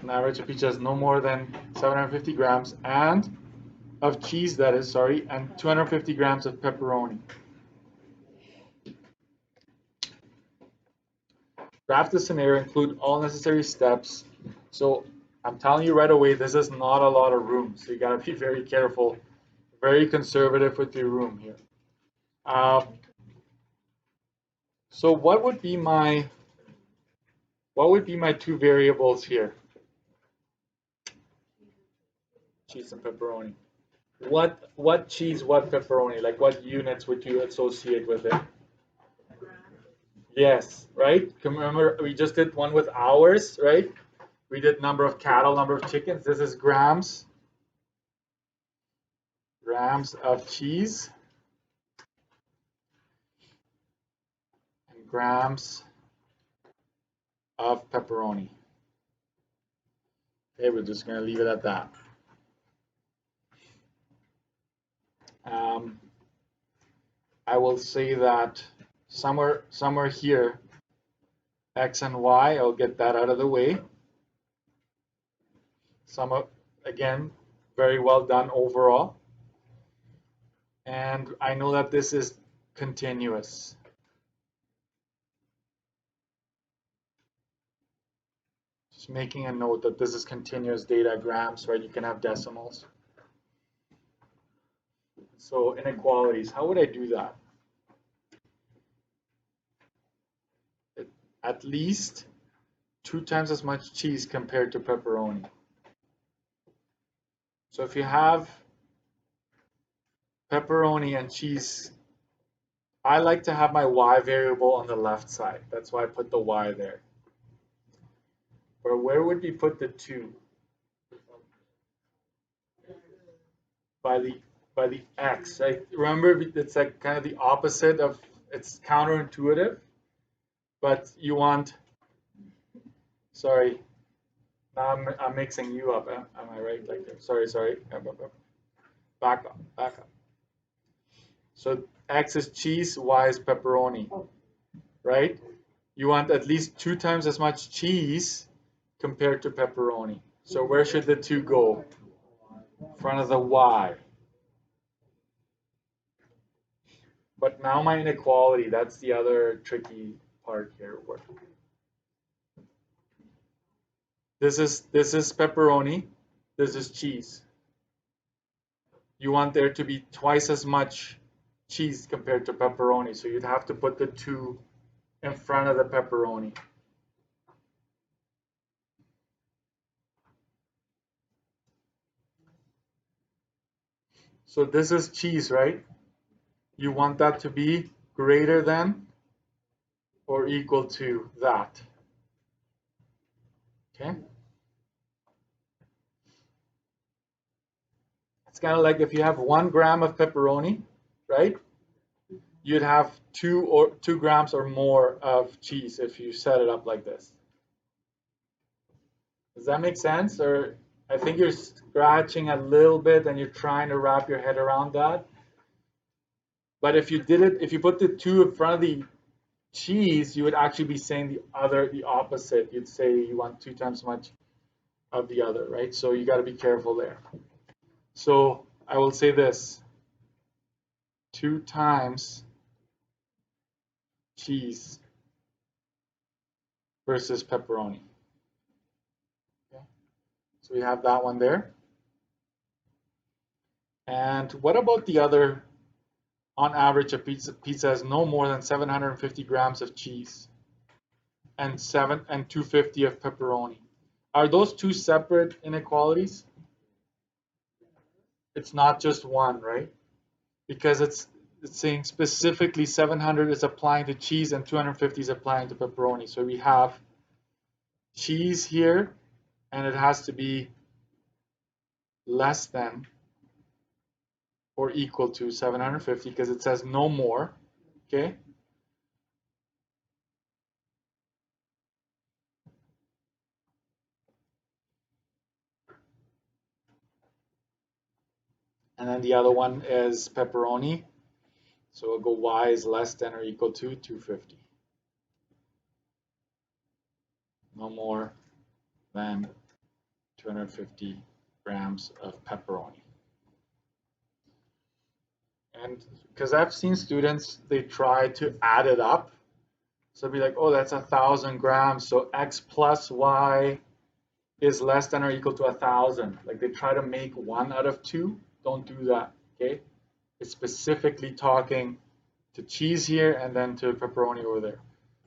An average of pizza is no more than 750 grams and of cheese, that is, sorry, and 250 grams of pepperoni. Draft the scenario, include all necessary steps. So I'm telling you right away, this is not a lot of room, so you gotta be very careful, very conservative with your room here. So what would be my two variables here? Cheese and pepperoni. What cheese, what pepperoni? Like what units would you associate with it? Yes, right? Remember we just did one with hours, right? We did number of cattle, number of chickens. This is grams. Grams of cheese and grams of pepperoni. Okay, we're just going to leave it at that. I will say that somewhere here, X and Y, I'll get that out of the way. Again, very well done overall. And I know that this is continuous. Just making a note that this is continuous data, grams, right? You can have decimals. So inequalities, how would I do that? At least 2 times as much cheese compared to pepperoni. So if you have pepperoni and cheese, I like to have my y variable on the left side. That's why I put the y there. Or where would we put the 2? By the x. Remember, it's like kind of the opposite of, it's counterintuitive, but you want, sorry, now I'm mixing you up. Am I right? Like, sorry. Back up. So x is cheese, y is pepperoni, right? You want at least 2 times as much cheese compared to pepperoni. So where should the 2 go? In front of the y. But now my inequality, that's the other tricky part here. This is pepperoni, this is cheese. You want there to be twice as much cheese compared to pepperoni, so you'd have to put the 2 in front of the pepperoni. So this is cheese, right? You want that to be greater than or equal to that. Okay? It's kind of like if you have 1 gram of pepperoni, right? You'd have 2 grams or more of cheese if you set it up like this. Does that make sense? Or I think you're scratching a little bit and you're trying to wrap your head around that. But if you put the 2 in front of the cheese, you would actually be saying the opposite. You'd say you want 2 times much of the other, right? So you got to be careful there. So I will say this: 2 times cheese versus pepperoni. Okay. So we have that one there. And what about the other? On average, a pizza has no more than 750 grams of cheese and 250 of pepperoni. Are those 2 separate inequalities? It's not just one, right? Because it's saying specifically 700 is applying to cheese and 250 is applying to pepperoni. So we have cheese here, and it has to be less than or equal to 750 because it says no more, okay? And then the other one is pepperoni. So we'll go y is less than or equal to 250. No more than 250 grams of pepperoni. And because I've seen students, they try to add it up. So be like, oh, that's 1,000 grams. So X plus Y is less than or equal to 1,000. Like they try to make one out of two. Don't do that, okay? It's specifically talking to cheese here and then to pepperoni over there.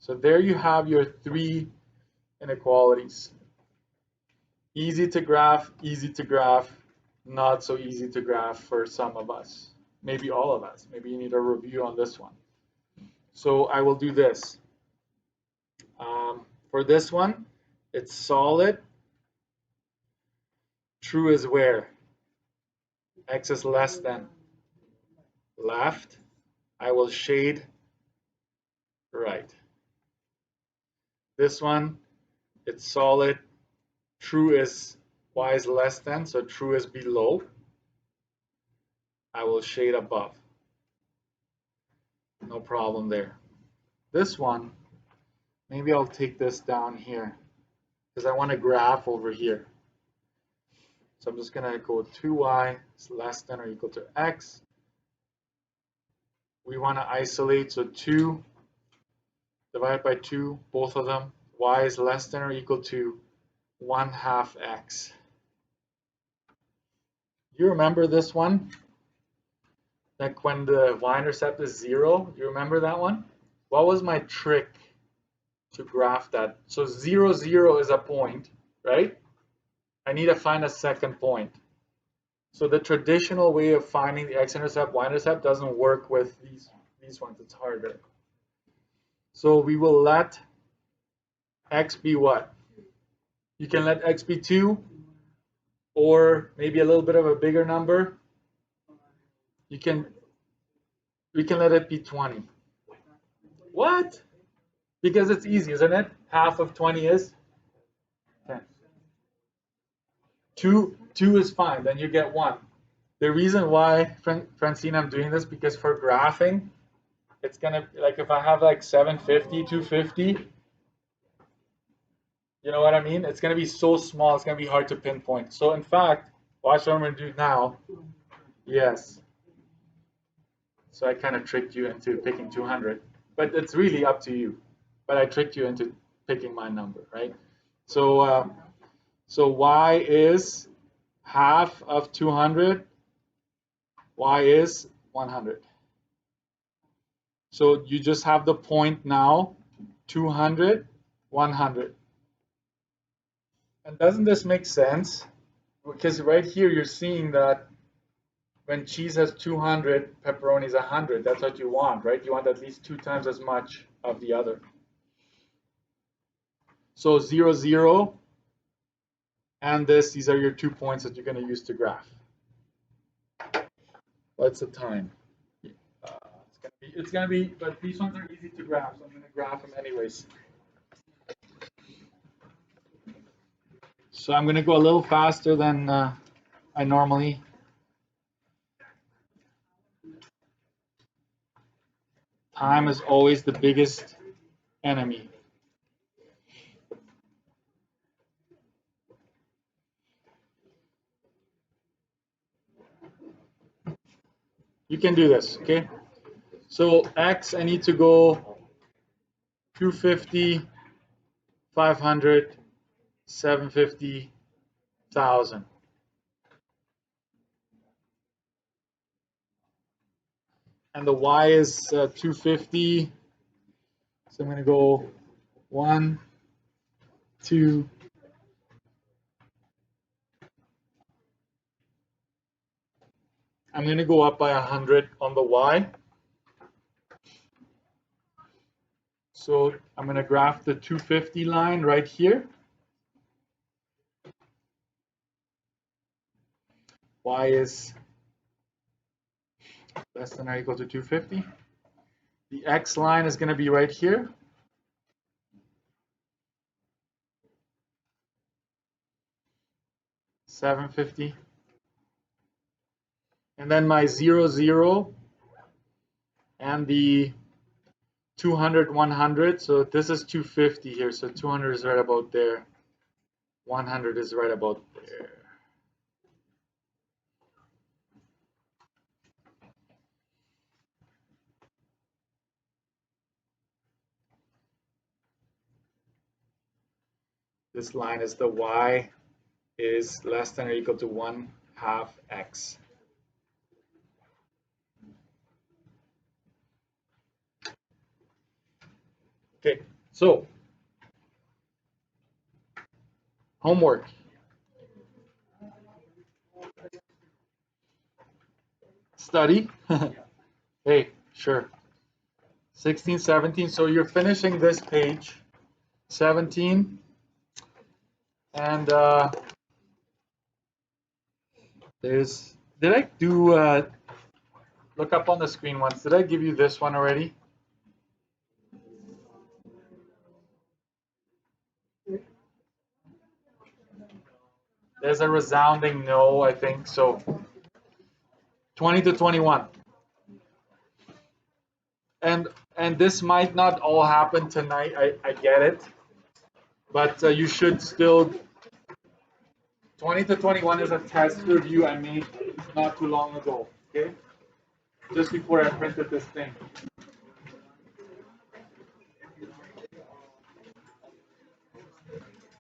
So there you have your three inequalities. Easy to graph, not so easy to graph for some of us. Maybe all of us. Maybe you need a review on this one. So I will do this. For this one, it's solid. True is where? X is less than left. I will shade right. This one, it's solid. True is Y is less than, so true is below. I will shade above. No problem there. This one, maybe I'll take this down here because I want to graph over here. So I'm just going to go 2y is less than or equal to x. We want to isolate, so 2 divided by 2, both of them. Y is less than or equal to 1/2 x. You remember this one? Like when the y-intercept is 0, you remember that one? What was my trick to graph that? So 0, 0 is a point, right? I need to find a second point. So the traditional way of finding the x-intercept, y-intercept doesn't work with these ones. It's harder. So we will let x be what? You can let x be 2, or maybe a little bit of a bigger number. We can let it be 20. What? Because it's easy, isn't it? Half of 20 is 10. 2 is fine, then you get 1. The reason why, Francine, I'm doing this, because for graphing, it's gonna, like if I have like 750, 250, you know what I mean? It's gonna be so small, it's gonna be hard to pinpoint. So in fact, watch what I'm gonna do now. Yes. So I kind of tricked you into picking 200, but it's really up to you. But I tricked you into picking my number, right? So so y is half of 200. Y is 100. So you just have the point now, 200, 100. And doesn't this make sense? Because right here you're seeing that when cheese has 200, pepperoni is 100. That's what you want, right? You want at least 2 times as much of the other. So 0, 0, and this, these are your 2 points that you're going to use to graph. What's the time? It's gonna be, but these ones are easy to graph, so I'm going to graph them anyways. So I'm going to go a little faster than I normally. Time is always the biggest enemy. You can do this, okay? So X, I need to go 250, 500, 750, 1,000. And the Y is 250. So I'm going to go 1, 2. I'm going to go up by 100 on the Y. So I'm going to graph the 250 line right here. Y is less than or equal to 250. The X line is going to be right here. $750. And then my 0, 0 and the 200, 100. So this is 250 here. So 200 is right about there. 100 is right about there. This line is the y is less than or equal to 1/2 x. Okay, so homework. Study. Hey, sure. 16, 17. So you're finishing this page, 17. And did I do, look up on the screen once. Did I give you this one already? There's a resounding no, I think. So 20 to 21. And this might not all happen tonight. I get it. But you should still, 20 to 21 is a test review I made not too long ago, okay? Just before I printed this thing.